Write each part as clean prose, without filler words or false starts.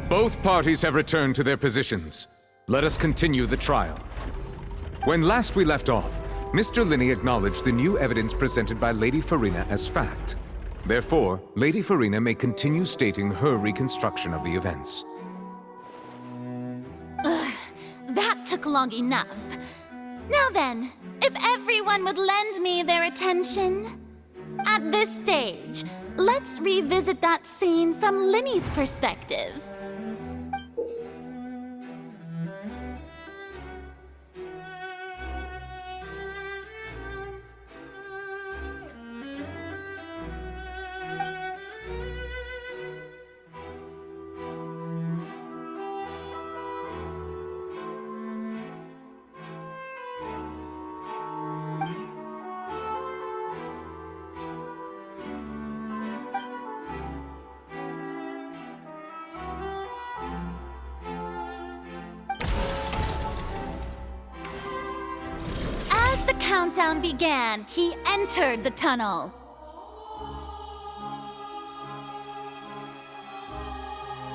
Both parties have returned to their positions. Let us continue the trial. When last we left off, Mr. Linney acknowledged the new evidence presented by Lady Farina as fact. Therefore, Lady Farina may continue stating her reconstruction of the events. That took long enough. Now then, if everyone would lend me their attention. At this stage, let's revisit that scene from Linney's perspective. Countdown began, he entered the tunnel.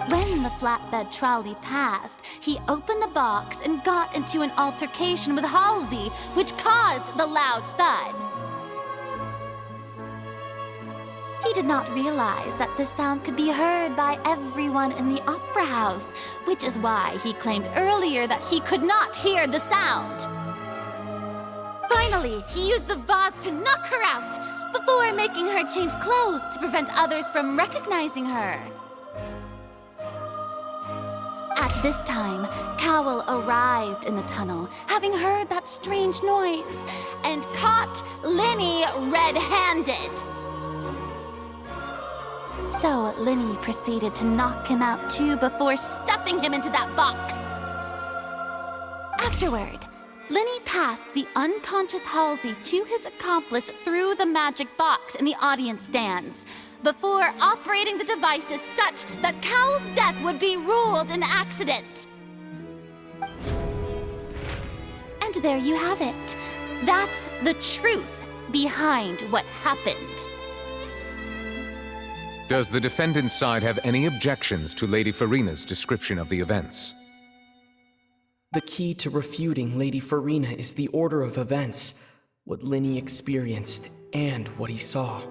When the flatbed trolley passed, he opened the box and got into an altercation with Halsey, which caused the loud thud. He did not realize that the sound could be heard by everyone in the opera house, which is why he claimed earlier that he could not hear the sound. Finally, he used the vase to knock her out, before making her change clothes to prevent others from recognizing her. At this time, Cowell arrived in the tunnel, having heard that strange noise, and caught Linney red-handed. So Linney proceeded to knock him out too before stuffing him into that box. Afterward, Linney passed the unconscious Halsey to his accomplice through the magic box in the audience stands, before operating the devices such that Cowell's death would be ruled an accident. And there you have it. That's the truth behind what happened. Does the defendant's side have any objections to Lady Farina's description of the events? The key to refuting Lady Farina is the order of events, what Linney experienced, and what he saw.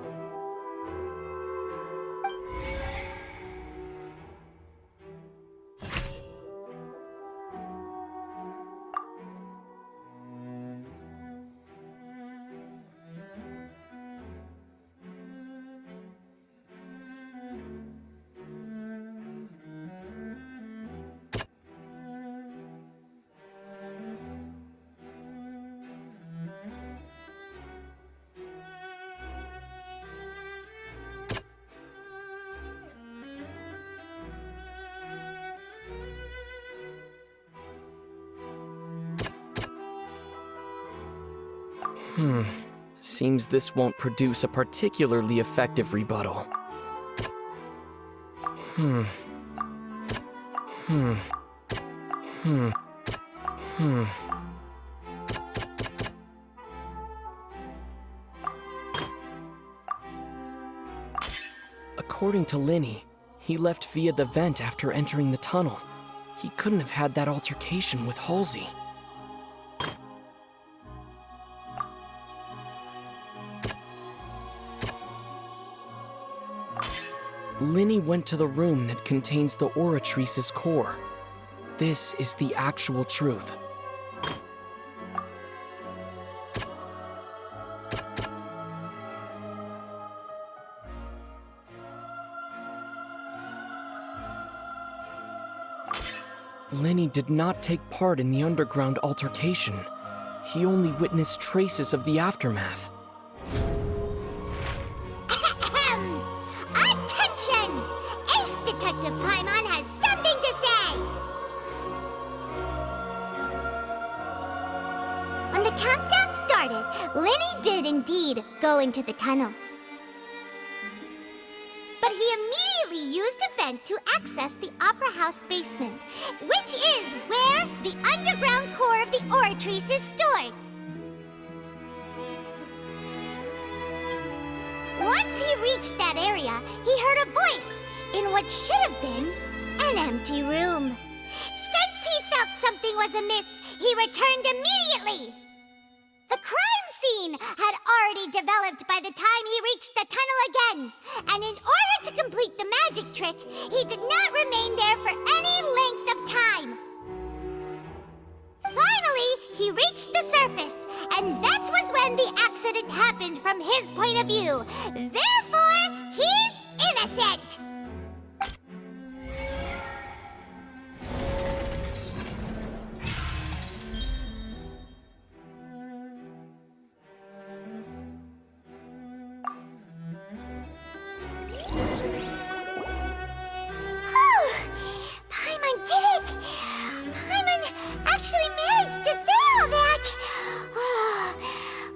Seems this won't produce a particularly effective rebuttal. According to Linney, he left via the vent after entering the tunnel. He couldn't have had that altercation with Halsey. Linney went to the room that contains the Oratrice's core. This is the actual truth. Linney did not take part in the underground altercation. He only witnessed traces of the aftermath. Attention! Ace Detective Paimon has something to say! When the countdown started, Linney did indeed go into the tunnel. But he immediately used a vent to access the Opera House basement, which is where the underground core of the Oratrice is stored. Once he reached that area, he heard a voice in what should have been An empty room. Since he felt something was amiss, he returned immediately. The crime scene had already developed by the time he reached the tunnel again, and in order to complete the magic trick, he did not remain there for any length of time. Finally, he reached the surface, and that was when the accident happened from his point of view. Therefore, he's innocent!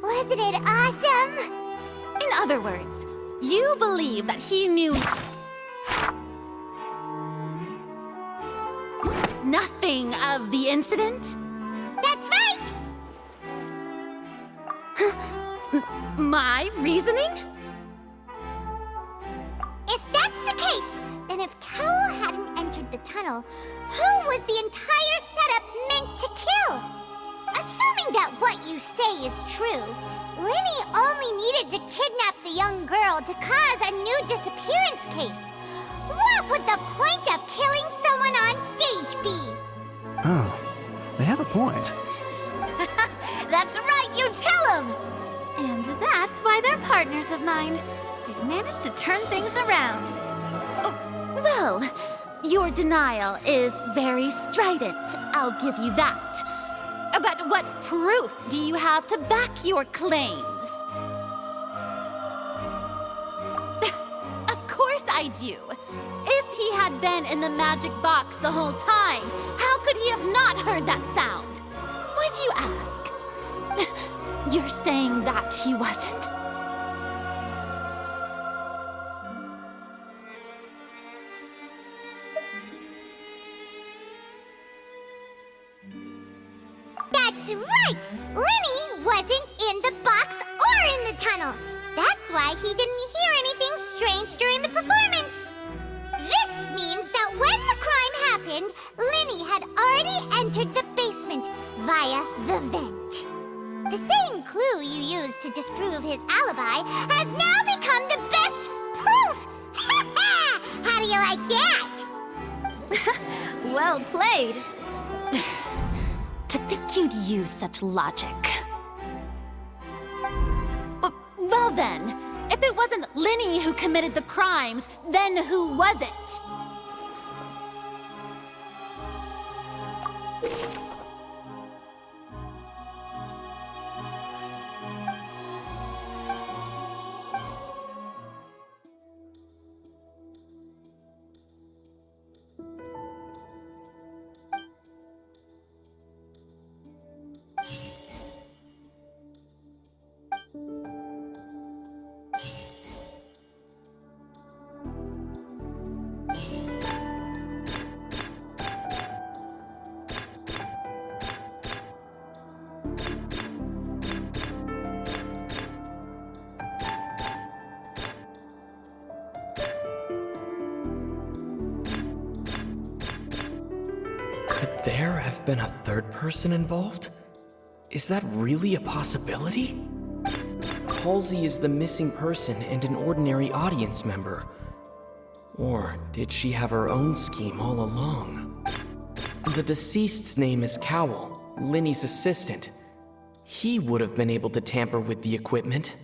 Wasn't it awesome? In other words, you believe that he knew nothing of the incident? That's right! My reasoning? If that's the case, then if Cowell hadn't entered the tunnel, who was the entire setup meant to kill? Assuming that what you say is true, Linny only needed to kidnap the young girl to cause a new disappearance case. What would the point of killing someone on stage be? Oh, they have a point. That's right, you tell him! And that's why they're partners of mine. They've managed to turn things around. Oh, well, your denial is very strident, I'll give you that. But what proof do you have to back your claims? Of course I do. If he had been in the magic box the whole time, how could he have not heard that sound? Why do you ask? You're saying that he wasn't? That's right! Linny wasn't in the box or in the tunnel. That's why he didn't hear anything strange during the performance. This means that when the crime happened, Linny had already entered the basement via the vent. The same clue you used to disprove his alibi has now become the best proof! How do you like that? Well played. To think you'd use such logic. Well then, if it wasn't Linny who committed the crimes, then who was it? Could there have been a third person involved? Is that really a possibility? Halsey is the missing person and an ordinary audience member. Or did she have her own scheme all along? The deceased's name is Cowell, Linny's assistant. He would have been able to tamper with the equipment.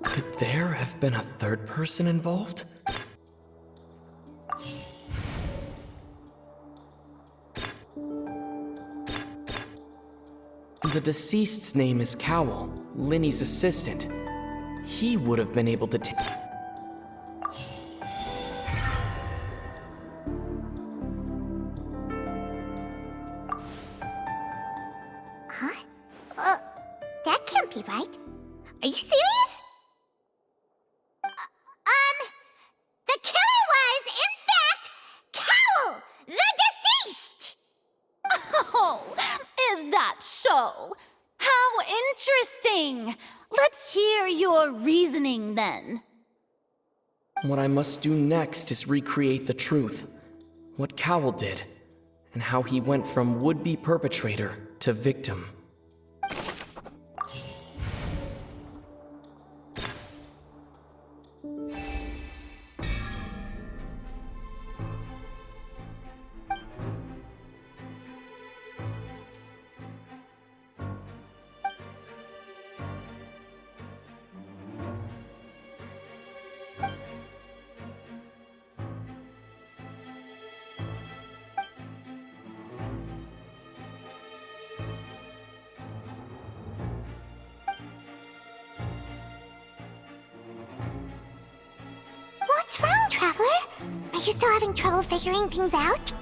Could there have been a third person involved? The deceased's name is Cowell, Linny's assistant. He would have been able to Huh? That can't be right. Are you serious? The killer was, in fact, Cowell, the deceased! Oh, is that so? How interesting! Let's Let's hear your reasoning then. What I must do next is recreate the truth. What Cowell did, and how he went from would-be perpetrator to victim. What's wrong, Traveler? Are you still having trouble figuring things out?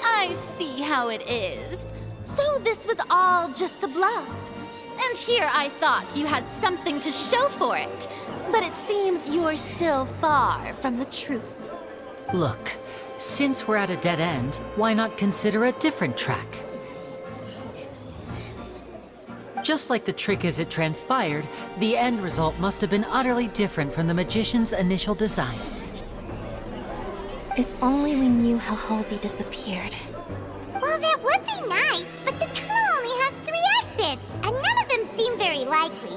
I see how it is. So this was all just a bluff. And here I thought you had something to show for it. But it seems you're still far from the truth. Look, since we're at a dead end, why not consider a different track? Just like the trick as it transpired, the end result must have been utterly different from the magician's initial design. If only we knew how Halsey disappeared. Well, that would be nice, but the tunnel only has 3 exits, and none of them seem very likely.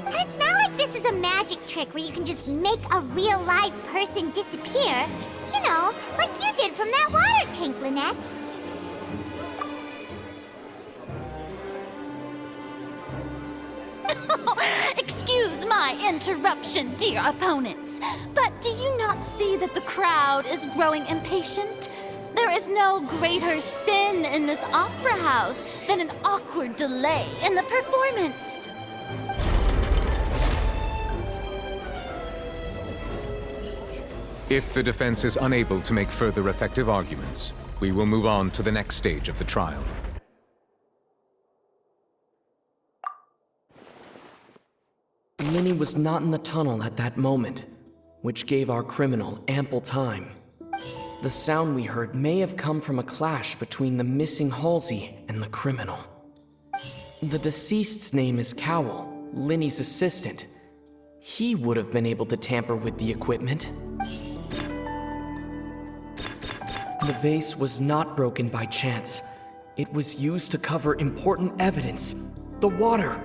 And it's not like this is a magic trick where you can just make a real live person disappear. You know, like you did from that water tank, Lynette. Excuse my interruption, dear opponents, but do you not see that the crowd is growing impatient? There is no greater sin in this opera house than an awkward delay in the performance. If the defense is unable to make further effective arguments, we will move on to the next stage of the trial. Linny was not in the tunnel at that moment, which gave our criminal ample time. The sound we heard may have come from a clash between the missing Halsey and the criminal. The deceased's name is Cowell, Linny's assistant. He would have been able to tamper with the equipment. The vase was not broken by chance. It was used to cover important evidence. The water.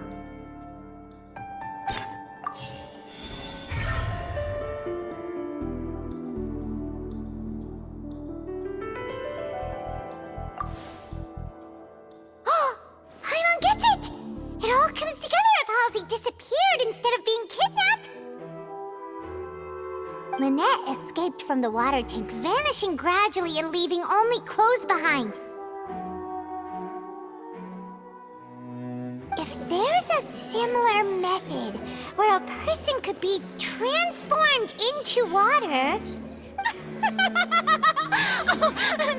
Paimon gets it! It all comes together if Halsey disappeared instead of being kidnapped. Lynette escaped from the water tank, vanishing gradually and leaving only clothes behind. If there's a similar method where a person could be transformed into water...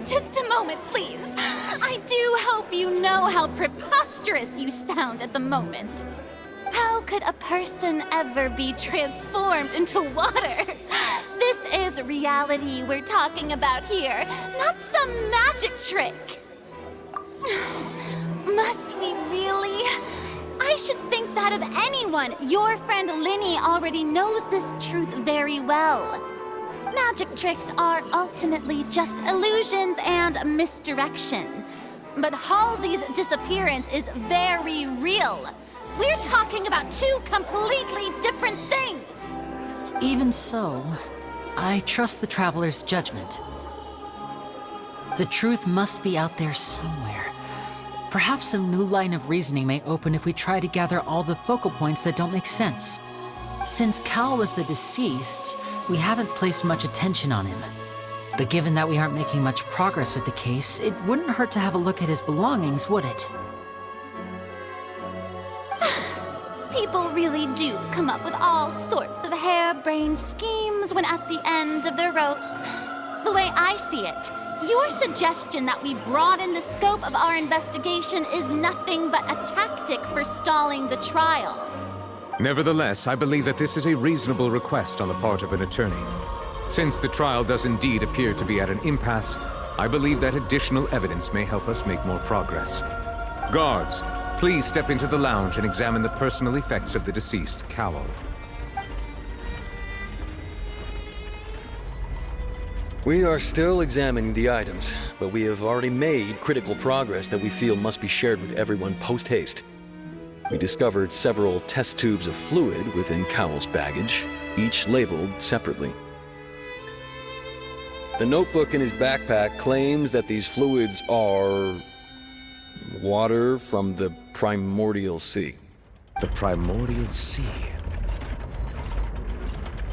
Just a moment, please. I do hope you know how preposterous you sound at the moment. How could a person ever be transformed into water? This is reality we're talking about here, not some magic trick. Must we really? I should think that of anyone. Your friend Linny already knows this truth very well. Magic tricks are ultimately just illusions and misdirection. But Halsey's disappearance is very real. We're talking about 2 completely different things. Even so, I trust the Traveler's judgment. The truth must be out there somewhere. Perhaps some new line of reasoning may open if we try to gather all the focal points that don't make sense. Since Cal was the deceased, we haven't placed much attention on him. But given that we aren't making much progress with the case, it wouldn't hurt to have a look at his belongings, would it? People really do come up with all sorts of harebrained schemes when at the end of their rope. The way I see it, your suggestion that we broaden the scope of our investigation is nothing but a tactic for stalling the trial. Nevertheless, I believe that this is a reasonable request on the part of an attorney. Since the trial does indeed appear to be at an impasse, I believe that additional evidence may help us make more progress. Guards, please step into the lounge and examine the personal effects of the deceased Cowl. We are still examining the items, but we have already made critical progress that we feel must be shared with everyone post-haste. We discovered several test tubes of fluid within Cowl's baggage, each labeled separately. The notebook in his backpack claims that these fluids are water from the primordial sea. The primordial sea.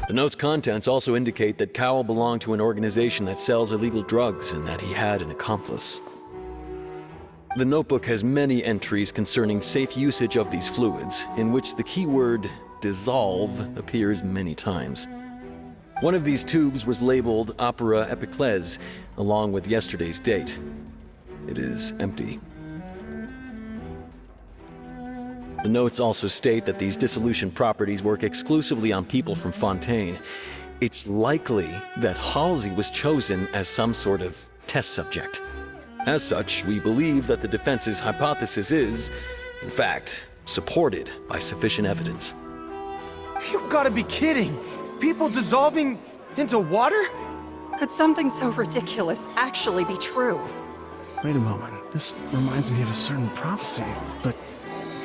The note's contents also indicate that Cowl belonged to an organization that sells illegal drugs and that he had an accomplice. The notebook has many entries concerning safe usage of these fluids, in which the keyword dissolve appears many times. One of these tubes was labeled Opera Epiclese, along with yesterday's date. It is empty. The notes also state that these dissolution properties work exclusively on people from Fontaine. It's likely that Halsey was chosen as some sort of test subject. As such, we believe that the defense's hypothesis is, in fact, supported by sufficient evidence. You've got to be kidding! People dissolving into water? Could something so ridiculous actually be true? Wait a moment. This reminds me of a certain prophecy, but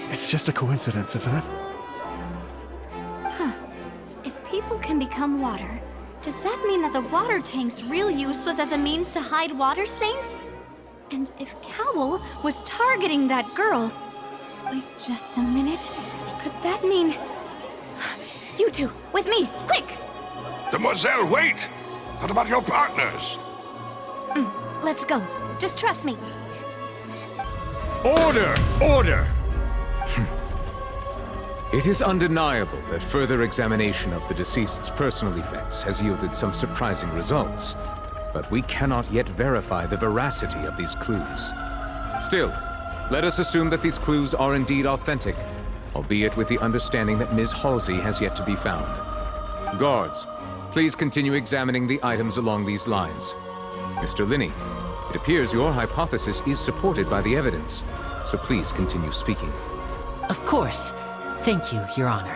it's just a coincidence, isn't it? If people can become water, does that mean that the water tank's real use was as a means to hide water stains? And if Cowl was targeting that girl... Wait just a minute. Could that mean... You two, with me, quick! Demoiselle, wait! What about your partners? Let's go. Just trust me. Order! Order! It is undeniable that further examination of the deceased's personal effects has yielded some surprising results, but we cannot yet verify the veracity of these clues. Still, let us assume that these clues are indeed authentic, albeit with the understanding that Ms. Halsey has yet to be found. Guards, please continue examining the items along these lines. Mr. Linney, it appears your hypothesis is supported by the evidence, so please continue speaking. Of course. Thank you, Your Honor.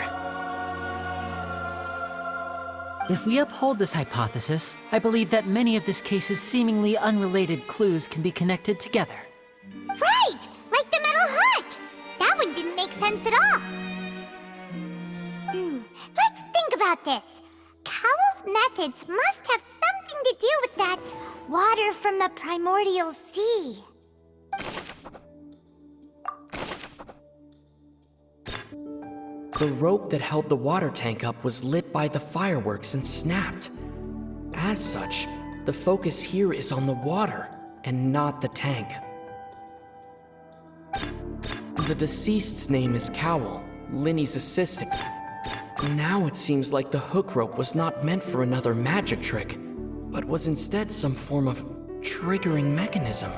If we uphold this hypothesis, I believe that many of this case's seemingly unrelated clues can be connected together. Right! Like the metal hook! That one didn't make sense at all. Let's think about this. Cowl's methods must have something to do with that water from the primordial sea. The rope that held the water tank up was lit by the fireworks and snapped. As such, the focus here is on the water and not the tank. The deceased's name is Cowl, Linney's assistant. Now it seems like the hook rope was not meant for another magic trick, but was instead some form of triggering mechanism.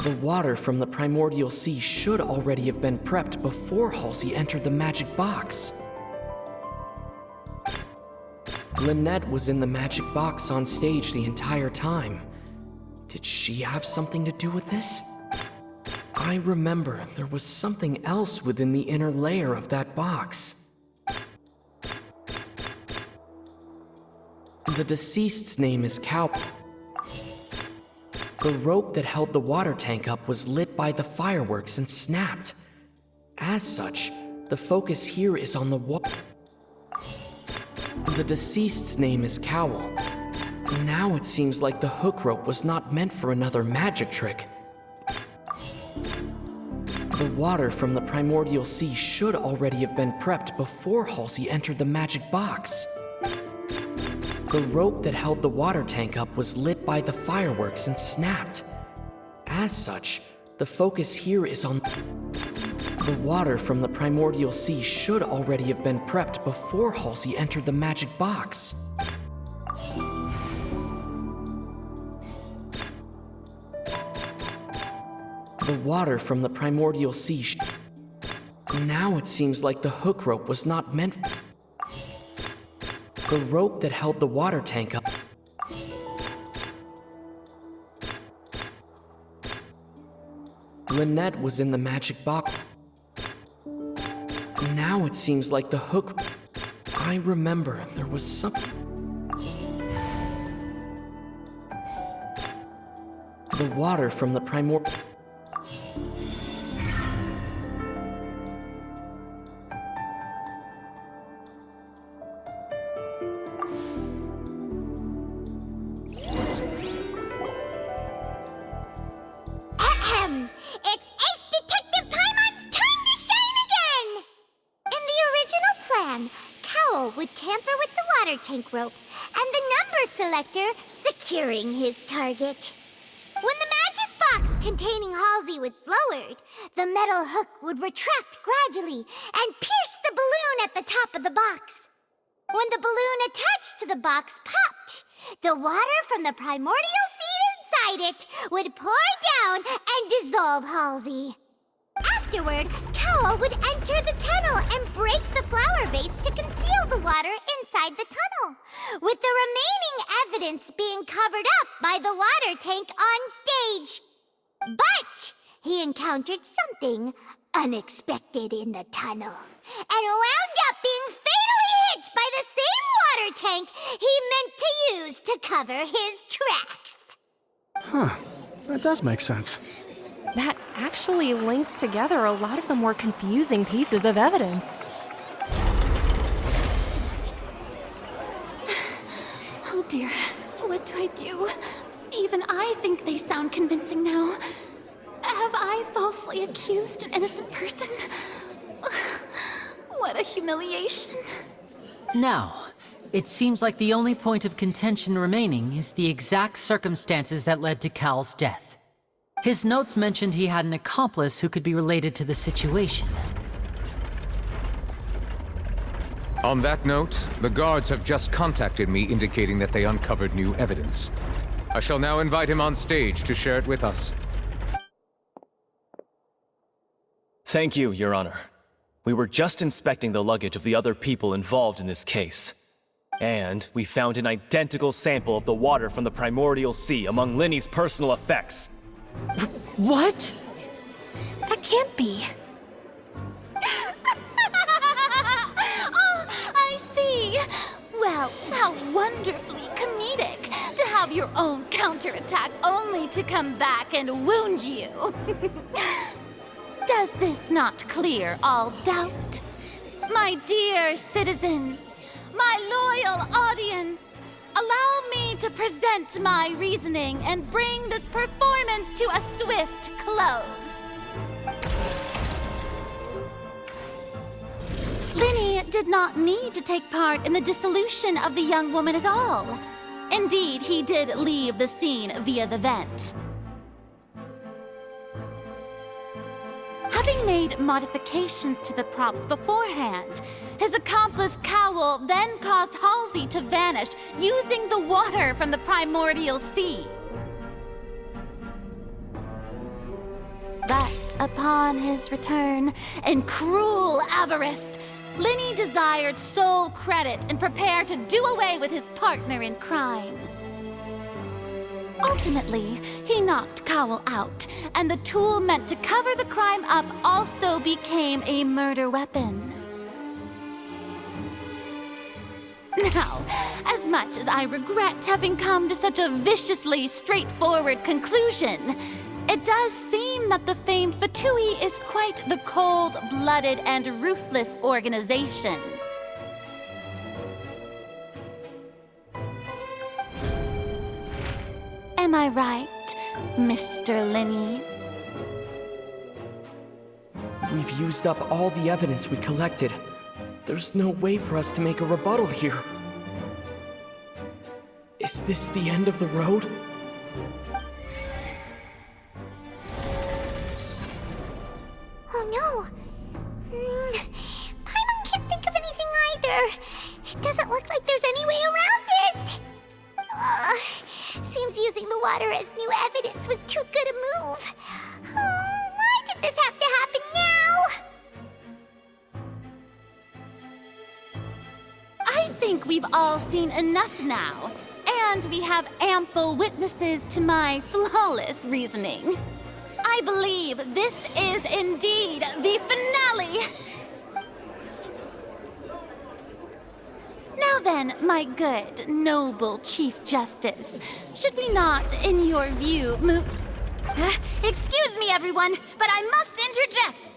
The water from the primordial sea should already have been prepped before Halsey entered the magic box. Lynette was in the magic box on stage the entire time. Did she have something to do with this? I remember there was something else within the inner layer of that box. The deceased's name is Cowl. The rope that held the water tank up was lit by the fireworks and snapped. As such, the focus here is on the The deceased's name is Cowl. Now it seems like the hook rope was not meant for another magic trick. The water from the primordial sea should already have been prepped before Halsey entered the magic box. The rope that held the water tank up was lit by the fireworks and snapped. As such, the focus here is on... The water from the primordial sea should already have been prepped before Halsey entered the magic box. The water from the primordial sea Now it seems like the hook rope was not meant... The rope that held the water tank up... Lynette was in the magic box. Now it seems like the hook... I remember there was something... The water from the primordial... It's Ace Detective Paimon's time to shine again! In the original plan, Cowl would tamper with the water tank rope and the number selector securing his target. When the magic box containing Halsey was lowered, the metal hook would retract gradually and pierce the balloon at the top of the box. When the balloon attached to the box popped, the water from the primordial seed inside it would pour down and dissolve Halsey. Afterward, Cowl would enter the tunnel and break the flower vase to conceal the water inside the tunnel, with the remaining evidence being covered up by the water tank on stage. But he encountered something unexpected in the tunnel and wound up being fatally hit by the same water tank he meant to use to cover his tracks. Huh. That does make sense. That actually links together a lot of the more confusing pieces of evidence. Oh dear, what do I do? Even I think they sound convincing now. Have I falsely accused an innocent person? What a humiliation. Now, it seems like the only point of contention remaining is the exact circumstances that led to Cowl's death. His notes mentioned he had an accomplice who could be related to the situation. On that note, the guards have just contacted me indicating that they uncovered new evidence. I shall now invite him on stage to share it with us. Thank you, Your Honor. We were just inspecting the luggage of the other people involved in this case. And we found an identical sample of the water from the primordial sea among Linny's personal effects. What? That can't be. Oh, I see. Well, how wonderfully comedic to have your own counterattack only to come back and wound you. Does this not clear all doubt? My dear citizens, my loyal audience, allow me to present my reasoning and bring this performance to a swift close. Linny did not need to take part in the dissolution of the young woman at all. Indeed, he did leave the scene via the vent. Having made modifications to the props beforehand, his accomplice Cowl then caused Halsey to vanish using the water from the primordial sea. But upon his return, in cruel avarice, Linny desired sole credit and prepared to do away with his partner in crime. Ultimately, he knocked Cowl out, and the tool meant to cover the crime up also became a murder weapon. Now, as much as I regret having come to such a viciously straightforward conclusion, it does seem that the famed Fatui is quite the cold-blooded and ruthless organization. Am I right, Mr. Linny? We've used up all the evidence we collected. There's no way for us to make a rebuttal here. Is this the end of the road? Oh no! Paimon can't think of anything either. It doesn't look like there's any way around this. Seems using the water as new evidence was too good a move. Why did this have to happen now? I think we've all seen enough now, and we have ample witnesses to my flawless reasoning. I I believe this is indeed the finale. Now then, my good, noble Chief Justice, should we not, in your view, Excuse me, everyone, but I must interject.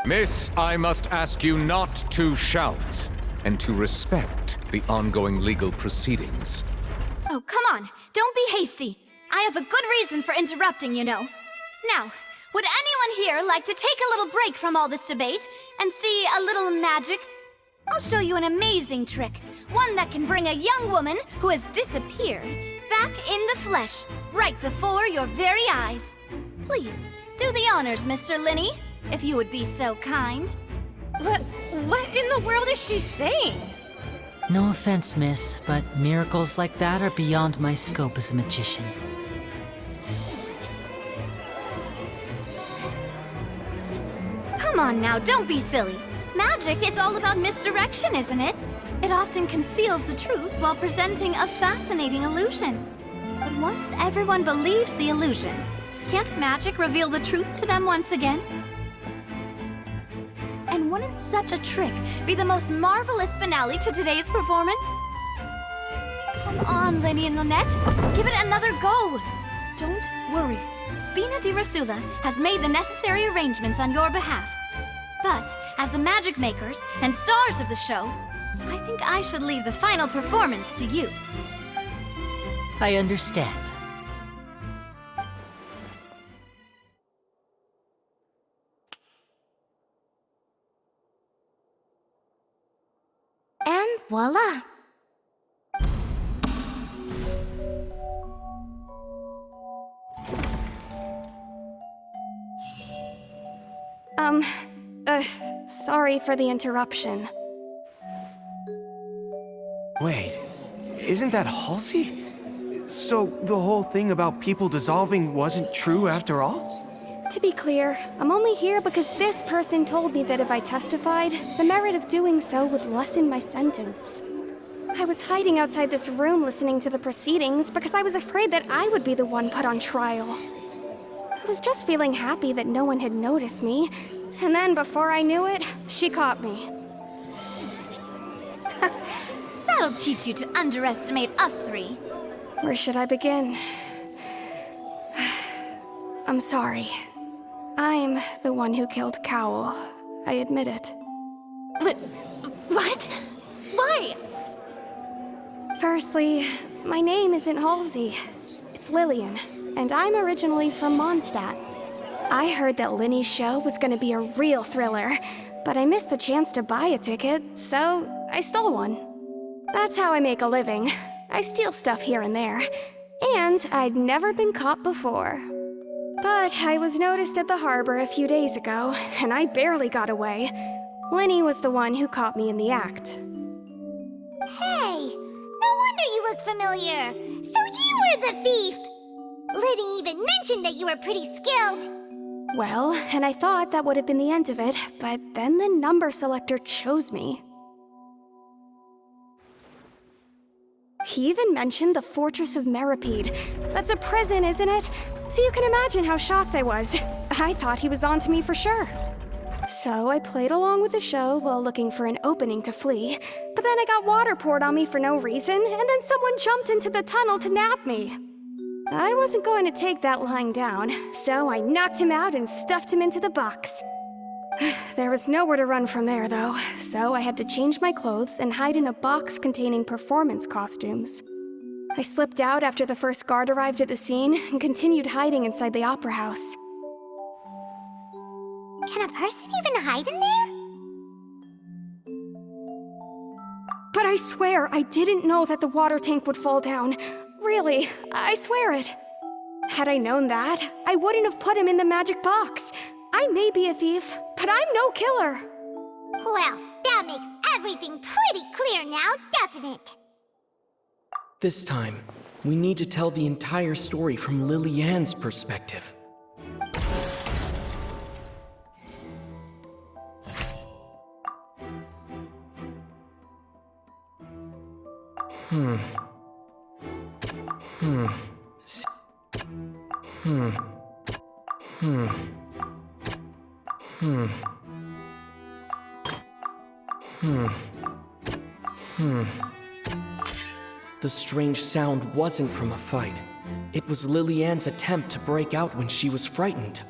Miss, I must ask you not to shout, and to respect the ongoing legal proceedings. Oh, come on. Don't be hasty. I have a good reason for interrupting, you know. Now, would anyone here like to take a little break from all this debate and see a little magic? I'll show you an amazing trick. One that can bring a young woman who has disappeared back in the flesh, right before your very eyes. Please, do the honors, Mr. Linney, if you would be so kind. What in the world is she saying? No offense, miss, but miracles like that are beyond my scope as a magician. Come on now, don't be silly. Magic is all about misdirection, isn't it? It often conceals the truth while presenting a fascinating illusion. But once everyone believes the illusion, can't magic reveal the truth to them once again? And wouldn't such a trick be the most marvelous finale to today's performance? Come on, Lenny and Lynette. Give it another go. Don't worry. Spina di Rasula has made the necessary arrangements on your behalf. But, as the magic makers and stars of the show, I think I should leave the final performance to you. I understand. And voila! Sorry for the interruption. Wait, isn't that Halsey? So the whole thing about people dissolving wasn't true after all? To be clear, I'm only here because this person told me that if I testified, the merit of doing so would lessen my sentence. I was hiding outside this room listening to the proceedings because I was afraid that I would be the one put on trial. I was just feeling happy that no one had noticed me, and then before I knew it, she caught me. That'll teach you to underestimate us three. Where should I begin? I'm sorry. I'm the one who killed Cowl. I admit it. What? Why? Firstly, my name isn't Halsey. It's Lillian, and I'm originally from Mondstadt. I heard that Linny's show was gonna be a real thriller, but I missed the chance to buy a ticket, so I stole one. That's how I make a living. I steal stuff here and there. And I'd never been caught before. But I was noticed at the harbor a few days ago, and I barely got away. Linny was the one who caught me in the act. Hey, no wonder you look familiar. So you were the thief! Liddy even mentioned that you were pretty skilled. Well, and I thought that would have been the end of it, but then the number selector chose me. He even mentioned the Fortress of Meripede. That's a prison, isn't it? So you can imagine how shocked I was. I thought he was onto me for sure. So I played along with the show while looking for an opening to flee, but then I got water poured on me for no reason, and then someone jumped into the tunnel to nab me. I wasn't going to take that lying down, so I knocked him out and stuffed him into the box. There was nowhere to run from there, though, so I had to change my clothes and hide in a box containing performance costumes. I slipped out after the first guard arrived at the scene and continued hiding inside the opera house. Can a person even hide in there? But I swear I didn't know that the water tank would fall down. Really, I swear it. Had I known that, I wouldn't have put him in the magic box. I may be a thief, but I'm no killer. Well, that makes everything pretty clear now, doesn't it? This time, we need to tell the entire story from Lily-Ann's perspective. The strange sound wasn't from a fight. It was Lily-Ann's attempt to break out when she was frightened.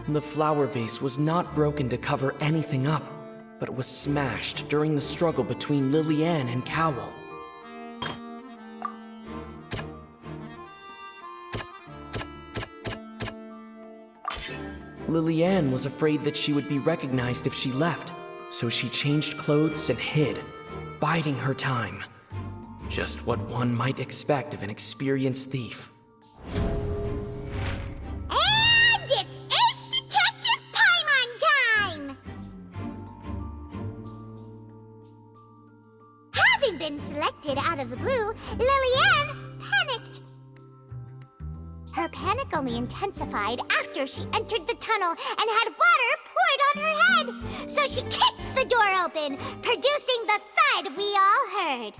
The flower vase was not broken to cover anything up, but was smashed during the struggle between Lily-Ann and Cowell. Lily-Ann was afraid that she would be recognized if she left, so she changed clothes and hid, biding her time. Just what one might expect of an experienced thief. And it's Ace Detective Paimon time! Having been selected out of the blue, Lily-Ann panicked. Her panic only intensified after she entered the tunnel and had water poured on her head. So she kicked the door open, producing the thud we all heard.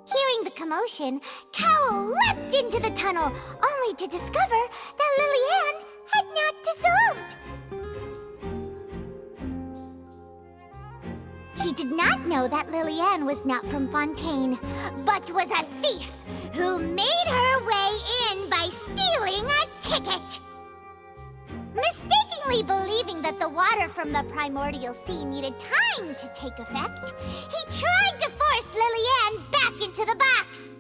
Hearing the commotion, Cowell leapt into the tunnel, only to discover that Lily-Ann had not dissolved. He did not know that Lily-Ann was not from Fontaine, but was a thief who made her way in by stealing a ticket. Mistakenly believing that the water from the primordial sea needed time to take effect, he tried to force Lily-Ann back into the box.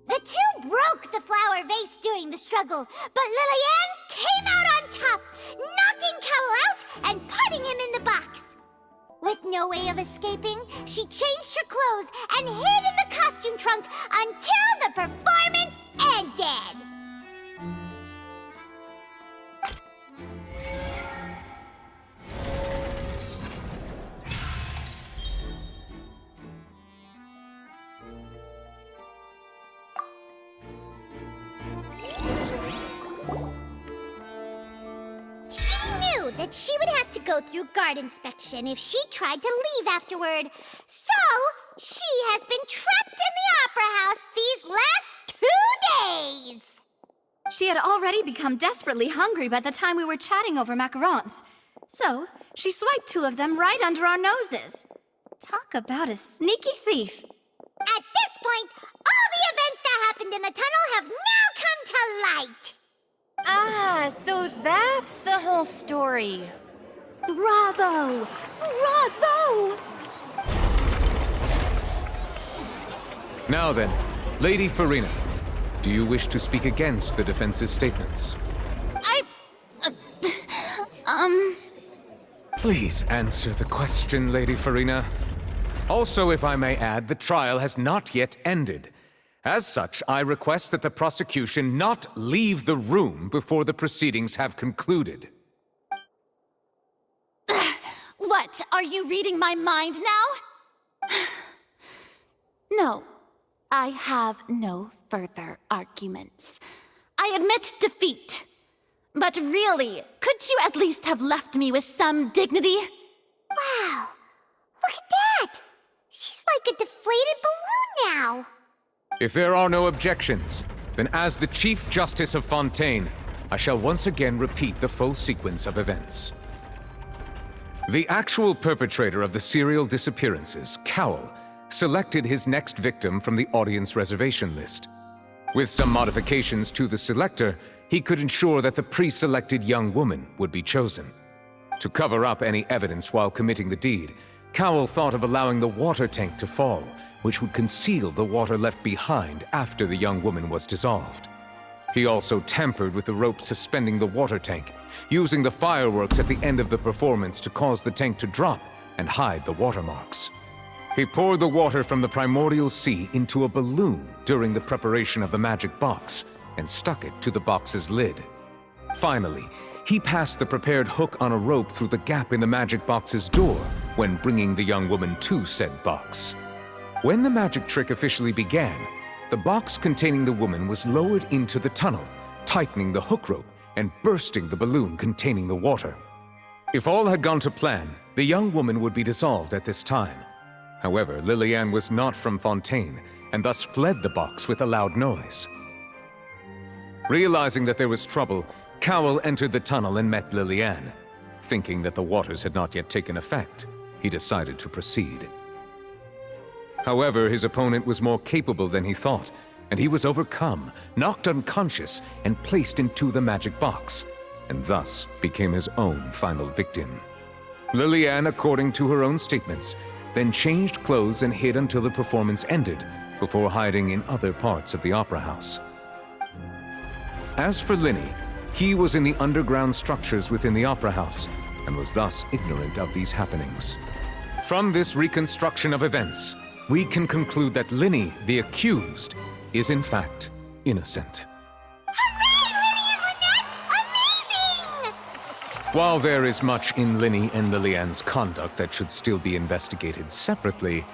The two broke the flower vase during the struggle, but Lily-Ann came out on top, knocking Cowell out and putting him in the box. With no way of escaping, she changed her clothes and hid in the costume trunk until the performance ended. That she would have to go through guard inspection if she tried to leave afterward. So, she has been trapped in the Opera House these last 2 days. She had already become desperately hungry by the time we were chatting over macarons. So, she swiped 2 of them right under our noses. Talk about a sneaky thief. At this point, all the events that happened in the tunnel have now come to light. Ah, so that's the whole story. Bravo! Bravo! Now then, Lady Farina, do you wish to speak against the defense's statements? Please answer the question, Lady Farina. Also, if I may add, the trial has not yet ended. As such, I request that the prosecution not leave the room before the proceedings have concluded. What, are you reading my mind now? No, I have no further arguments. I admit defeat. But really, could you at least have left me with some dignity? Wow, look at that! She's like a deflated balloon now. If there are no objections, then as the Chief Justice of Fontaine, I shall once again repeat the full sequence of events. The actual perpetrator of the serial disappearances, Cowell, selected his next victim from the audience reservation list. With some modifications to the selector, he could ensure that the pre-selected young woman would be chosen. To cover up any evidence while committing the deed, Cowell thought of allowing the water tank to fall, which would conceal the water left behind after the young woman was dissolved. He also tampered with the rope suspending the water tank, using the fireworks at the end of the performance to cause the tank to drop and hide the watermarks. He poured the water from the primordial sea into a balloon during the preparation of the magic box and stuck it to the box's lid. Finally, he passed the prepared hook on a rope through the gap in the magic box's door when bringing the young woman to said box. When the magic trick officially began, the box containing the woman was lowered into the tunnel, tightening the hook rope and bursting the balloon containing the water. If all had gone to plan, The young woman would be dissolved at this time. However, Liliane was not from Fontaine, and thus fled the box with a loud noise. Realizing that there was trouble, Cowell entered the tunnel and met Liliane. Thinking that the waters had not yet taken effect, he decided to proceed. However, his opponent was more capable than he thought, and he was overcome, knocked unconscious, and placed into the magic box, and thus became his own final victim. Liliane, according to her own statements, then changed clothes and hid until the performance ended, before hiding in other parts of the opera house. As for Linny, he was in the underground structures within the opera house, and was thus ignorant of these happenings. From this reconstruction of events, we can conclude that Linny, the accused, is in fact innocent. While there is much in Linny and Liliane's conduct that should still be investigated separately,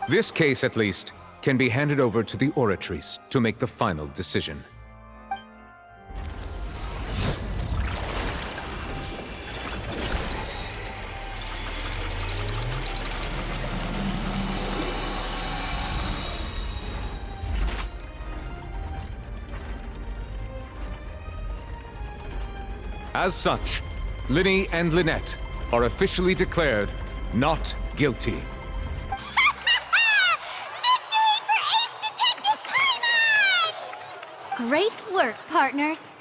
this case, at least, can be handed over to the Oratrice to make the final decision. As such, Linny and Lynette are officially declared not guilty. Great work, partners.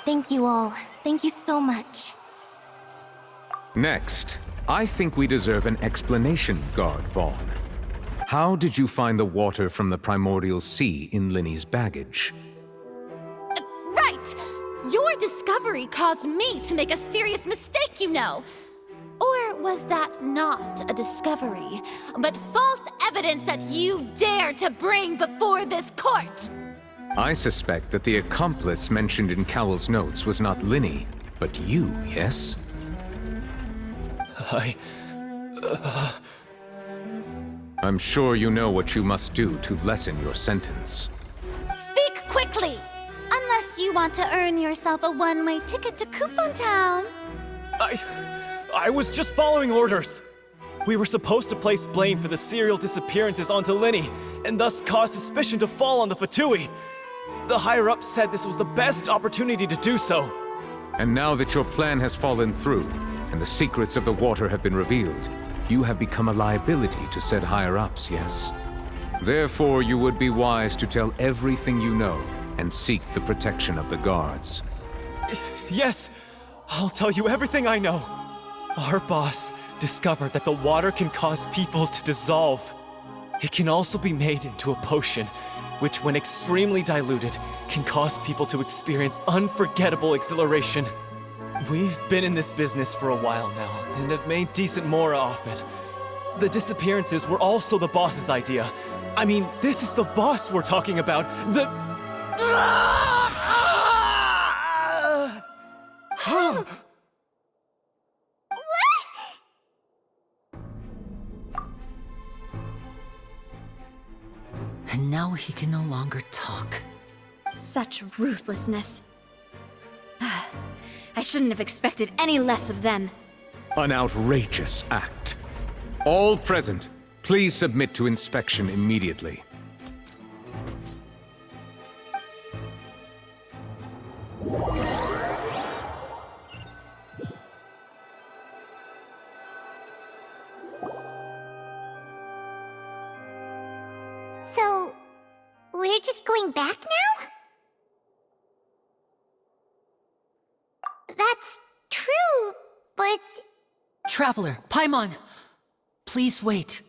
Thank you all. Thank you so much. Next, I think we deserve an explanation, Guard Vaughn. How did you find the water from the primordial sea in Linny's baggage? Right! Your discovery caused me to make a serious mistake, you know. Or was that not a discovery, but false evidence that you dared to bring before this court? I suspect that the accomplice mentioned in Cowell's notes was not Linny, but you, yes? I'm sure you know what you must do to lessen your sentence. Speak quickly! Unless you want to earn yourself a one-way ticket to Coupon Town. I was just following orders. We were supposed to place blame for the serial disappearances onto Linny, and thus cause suspicion to fall on the Fatui. The higher-ups said this was the best opportunity to do so. And now that your plan has fallen through, and the secrets of the water have been revealed, you have become a liability to said higher-ups, yes? Therefore, you would be wise to tell everything you know, and seek the protection of the guards. Yes, I'll tell you everything I know. Our boss discovered that the water can cause people to dissolve. It can also be made into a potion, which when extremely diluted, can cause people to experience unforgettable exhilaration. We've been in this business for a while now, and have made decent more off it. The disappearances were also the boss's idea. I mean, this is the boss we're talking about. And now he can no longer talk. Such ruthlessness. I shouldn't have expected any less of them. An outrageous act. All present, please submit to inspection immediately. So, we're just going back now? That's true, but... Traveler, Paimon! Please wait.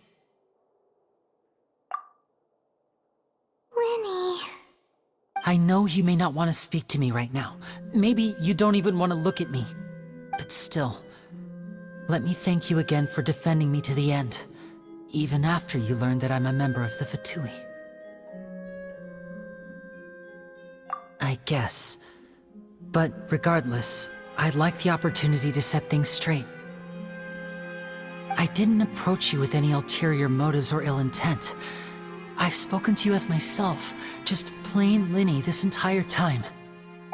Linny... I know you may not want to speak to me right now. Maybe you don't even want to look at me. But still, let me thank you again for defending me to the end, even after you learned that I'm a member of the Fatui. I guess. But regardless, I'd like the opportunity to set things straight. I didn't approach you with any ulterior motives or ill intent. I've spoken to you as myself, just plain Linny this entire time.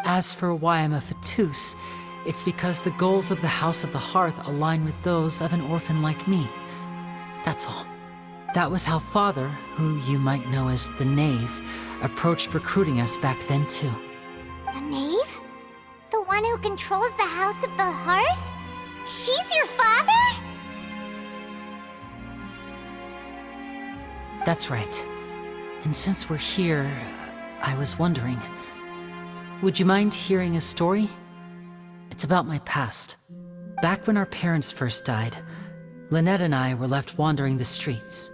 As for why I'm a Fatus, it's because the goals of the House of the Hearth align with those of an orphan like me. That's all. That was how Father, who you might know as the Knave, approached recruiting us back then too. The Knave? The one who controls the House of the Hearth? She's your father? That's right. And since we're here, I was wondering, would you mind hearing a story? It's about my past. Back when our parents first died, Lynette and I were left wandering the streets.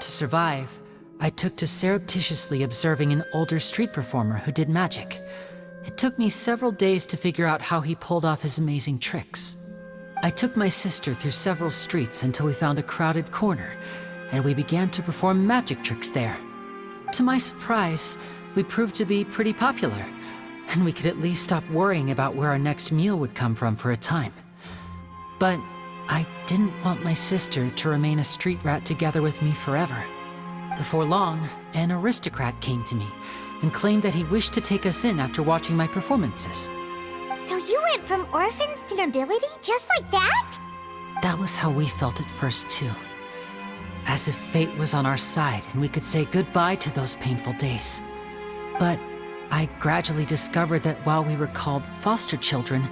To survive, I took to surreptitiously observing an older street performer who did magic. It took me several days to figure out how he pulled off his amazing tricks. I took my sister through several streets until we found a crowded corner, and we began to perform magic tricks there. To my surprise, we proved to be pretty popular, and we could at least stop worrying about where our next meal would come from for a time. But I didn't want my sister to remain a street rat together with me forever. Before long, an aristocrat came to me and claimed that he wished to take us in after watching my performances. So you went from orphans to nobility just like that? That was how we felt at first too. As if fate was on our side and we could say goodbye to those painful days. But I gradually discovered that while we were called foster children,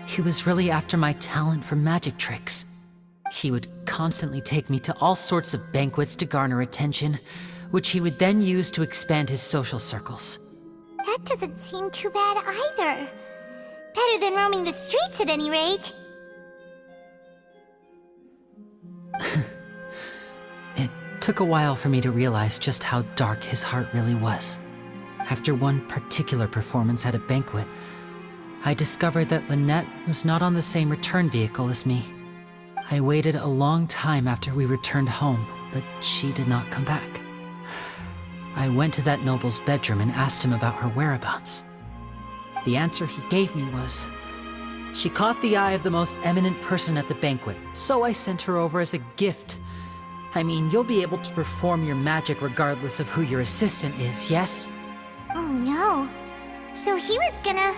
he was really after my talent for magic tricks. He would constantly take me to all sorts of banquets to garner attention, which he would then use to expand his social circles. That doesn't seem too bad either. Better than roaming the streets at any rate. It took a while for me to realize just how dark his heart really was. After one particular performance at a banquet, I discovered that Lynette was not on the same return vehicle as me. I waited a long time after we returned home, but she did not come back. I went to that noble's bedroom and asked him about her whereabouts. The answer he gave me was, she caught the eye of the most eminent person at the banquet, so I sent her over as a gift. I mean, you'll be able to perform your magic regardless of who your assistant is, yes? Oh no. So he was gonna...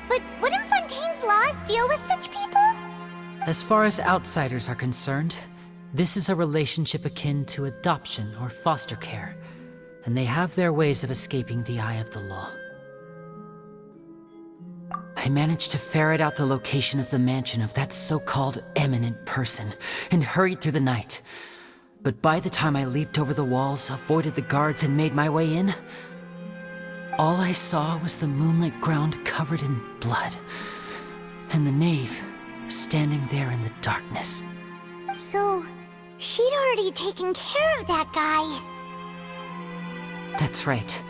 But wouldn't Fontaine's laws deal with such people? As far as outsiders are concerned, this is a relationship akin to adoption or foster care, and they have their ways of escaping the eye of the law. I managed to ferret out the location of the mansion of that so-called eminent person and hurried through the night. But by the time I leaped over the walls, avoided the guards, and made my way in, all I saw was the moonlit ground covered in blood, and the Knave standing there in the darkness. So, she'd already taken care of that guy. That's right.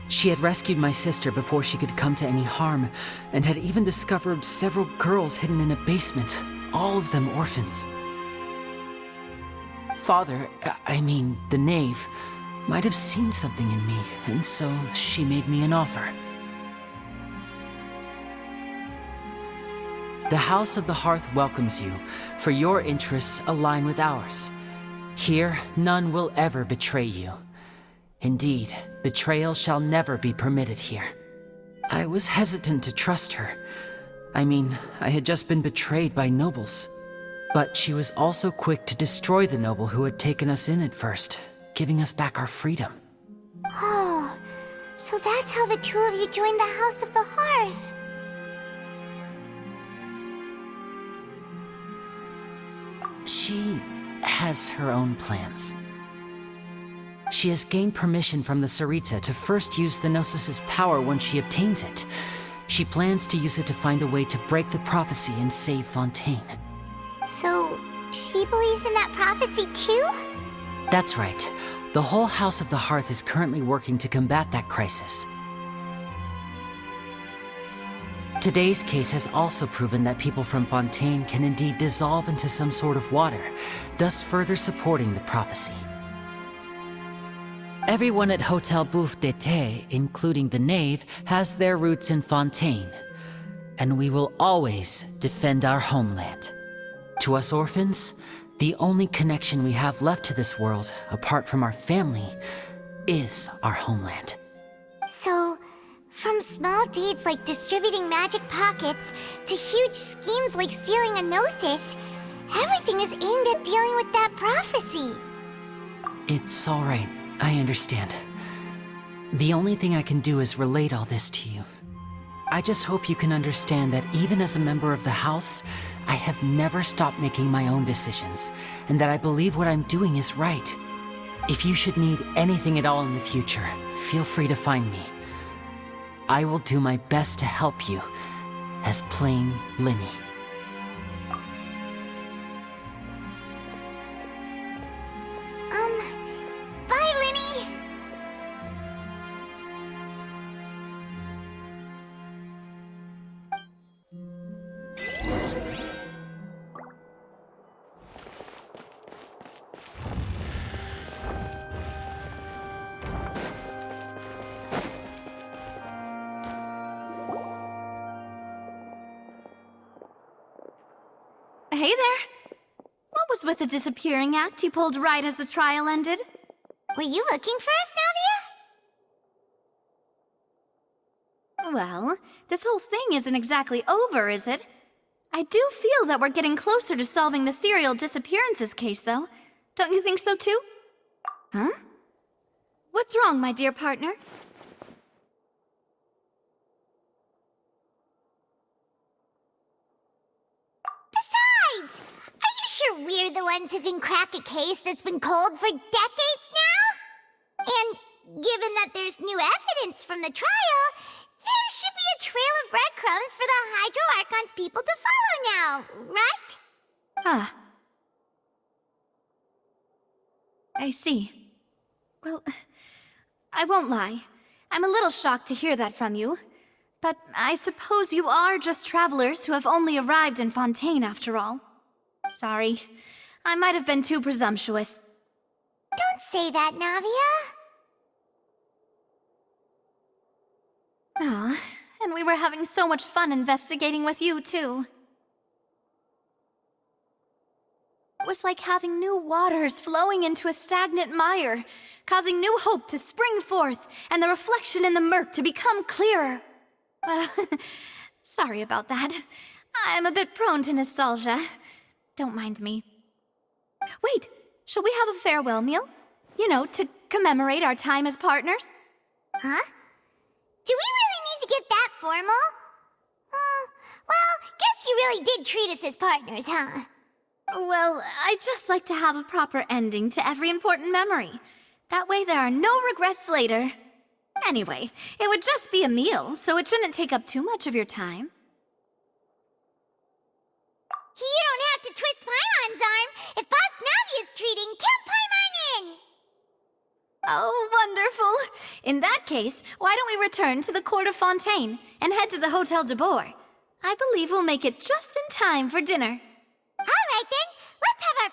She had rescued my sister before she could come to any harm, and had even discovered several girls hidden in a basement, all of them orphans. Father, I mean, the Knave, might have seen something in me, and so she made me an offer. The House of the Hearth welcomes you, for your interests align with ours. Here, none will ever betray you. Indeed, betrayal shall never be permitted here. I was hesitant to trust her. I mean, I had just been betrayed by nobles. But she was also quick to destroy the noble who had taken us in at first, giving us back our freedom. Oh, so that's how the two of you joined the House of the Hearth. She has her own plans. She has gained permission from the Tsaritsa to first use the Gnosis' power once she obtains it. She plans to use it to find a way to break the prophecy and save Fontaine. So, she believes in that prophecy too? That's right. The whole House of the Hearth is currently working to combat that crisis. Today's case has also proven that people from Fontaine can indeed dissolve into some sort of water, thus further supporting the prophecy. Everyone at Hotel Bouffe d'été, including the Knave, has their roots in Fontaine. And we will always defend our homeland. To us orphans, the only connection we have left to this world, apart from our family, is our homeland. So, from small deeds like distributing magic pockets to huge schemes like stealing a Gnosis, everything is aimed at dealing with that prophecy. It's all right. I understand. The only thing I can do is relate all this to you. I just hope you can understand that even as a member of the House, I have never stopped making my own decisions, and that I believe what I'm doing is right. If you should need anything at all in the future, feel free to find me. I will do my best to help you, as plain Linny. Bye, Linny! Hey there! What was with the disappearing act you pulled right as the trial ended? Were you looking for us, Navia? Well, this whole thing isn't exactly over, is it? I do feel that we're getting closer to solving the serial disappearances case, though. Don't you think so, too? Huh? What's wrong, my dear partner? Besides, are you sure we're the ones who can crack a case that's been cold for decades now? And given that there's new evidence from the trial, there should be a trail of breadcrumbs for the Hydro Archon's people to follow now, right? Ah. I see. Well, I won't lie. I'm a little shocked to hear that from you. But I suppose you are just travelers who have only arrived in Fontaine after all. Sorry. I might have been too presumptuous. Don't say that, Navia. Ah, and we were having so much fun investigating with you, too. It was like having new waters flowing into a stagnant mire, causing new hope to spring forth, and the reflection in the murk to become clearer. Well, sorry about that. I'm a bit prone to nostalgia. Don't mind me. Wait, shall we have a farewell meal? You know, to commemorate our time as partners? Huh? Do we really need to get that formal? Well, guess you really did treat us as partners, huh? Well, I'd just like to have a proper ending to every important memory. That way there are no regrets later. Anyway, it would just be a meal, so it shouldn't take up too much of your time. You don't have to twist Paimon's arm. If Boss Navia's treating, count Paimon in! Oh, wonderful! In that case, why don't we return to the Court of Fontaine and head to the Hotel de Boer? I believe we'll make it just in time for dinner. All right then, let's have our